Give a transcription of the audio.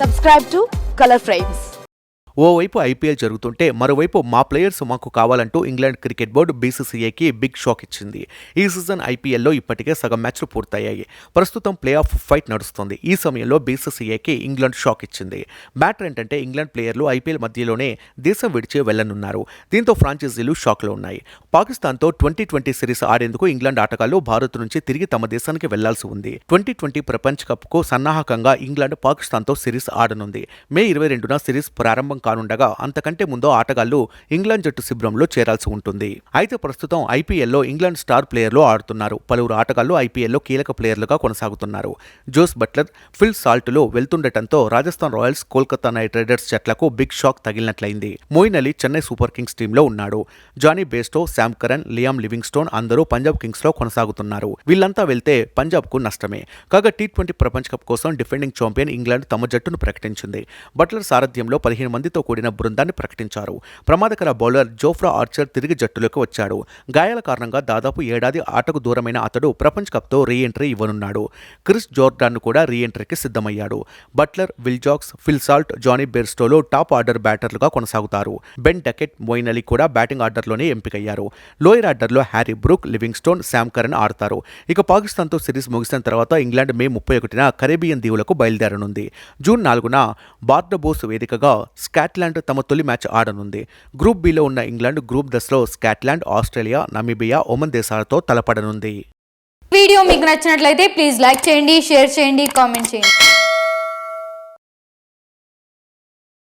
Subscribe to Color Frames. ఓవైపు IPL జరుగుతుంటే మరోవైపు మా ప్లేయర్స్ మాకు కావాలంటూ ఇంగ్లాండ్ క్రికెట్ బోర్డు బీసీసీఐకి బిగ్ షాక్ ఇచ్చింది. ఈ సీజన్ ఐపీఎల్లో ఇప్పటికే సగం మ్యాచ్లు పూర్తయ్యాయి. ప్రస్తుతం ప్లే ఆఫ్ ఫైట్ నడుస్తుంది. ఈ సమయంలో బీసీసీఐకి ఇంగ్లాండ్ షాక్ ఇచ్చింది. మ్యాటర్ ఏంటంటే ఇంగ్లాండ్ ప్లేయర్లు ఐపీఎల్ మధ్యలోనే దేశం విడిచి వెళ్లనున్నారు. దీంతో ఫ్రాంచైజీలు షాక్లో ఉన్నాయి. పాకిస్తాన్తో 2020 సిరీస్ ఆడేందుకు ఇంగ్లాండ్ ఆటగాళ్లు భారత్ నుంచి తిరిగి తమ దేశానికి వెళ్లాల్సి ఉంది. 2020 ప్రపంచ కప్కు సన్నాహకంగా ఇంగ్లాండ్ పాకిస్తాన్తో సిరీస్ ఆడనుంది. మే 22న సిరీస్ ప్రారంభం కానుండగా అంతకంటే ముందు ఆటగాళ్లు ఇంగ్లాండ్ జట్టు శిబిరంలో చేరాల్సి ఉంటుంది. అయితే ప్రస్తుతం ఐపీఎల్లో ఇంగ్లాండ్ స్టార్ ప్లేయర్లు ఆడుతున్నారు. పలువురు ఆటగాళ్లు ఐపీఎల్లో కీలక ప్లేయర్లుగా కొనసాగుతున్నారు. జోస్ బట్లర్, ఫిల్ సాల్ట్లో వెళ్తుండటంతో Rajasthan Royals, Kolkata Knight Riders జట్లకు బిగ్ షాక్ తగిలినట్లయింది. మోయిన్ అలీ చెన్నై సూపర్ కింగ్స్ టీంలో ఉన్నాడు. Jonny Bairstow, Sam Curran, Liam Livingstone అందరూ పంజాబ్ కింగ్స్ లో కొనసాగుతున్నారు. వీళ్లంతా వెళ్తే పంజాబ్ కు నష్టమే. కాగా T20 ప్రపంచ కప్ కోసం డిఫెండింగ్ ఛాంపియన్ ఇంగ్లాండ్ తమ జట్టును ప్రకటించింది. బట్లర్ సారథ్యంలో 15 మందితో కూడిన బృందాన్ని ప్రకటించారు. ప్రమాదకర బౌలర్ జోఫ్రా ఆర్చర్ తిరిగి జట్టులోకి వచ్చాడు. గాయాల కారణంగా దాదాపు ఏడాది ఆటకు దూరమైన అతడు ప్రపంచ కప్తో రీ ఎంట్రీ ఇవ్వనున్నాడు. క్రిస్ జోర్డాన్ కూడా రీ ఎంట్రీకి సిద్ధమయ్యాడు. Buttler, Will Jacks, Phil Salt, Jonny బెర్స్టోలో టాప్ ఆర్డర్ బ్యాటర్లుగా కొనసాగుతారు. బెన్ డకెట్, మోయిన్ అలీ కూడా బ్యాటింగ్ ఆర్డర్లోనే ఎంపికయ్యారు. లోయర్ ఆర్డర్లో Harry Brook, Livingstone, Sam Curran ఆడతారు. ఇక పాకిస్తాన్తో సిరీస్ ముగిసిన తర్వాత ఇంగ్లాండ్ మే 31న కరేబియన్ దీవులకు బయలుదేరనుంది. జూన్ 4న బార్బడోస్ వేదికగా స్కాట్లాండ్ తమ తొలి మ్యాచ్ ఆడనుంది. గ్రూప్ బిలో ఉన్న ఇంగ్లాండ్ గ్రూప్ దశలో స్కాట్లాండ్, ఆస్ట్రేలియా, నమీబియా, ఒమన్ దేశాలతో తలపడనుంది. వీడియో మీకు నచ్చినట్లయితే ప్లీజ్ లైక్ చేయండి, షేర్ చేయండి, కామెంట్ చేయండి.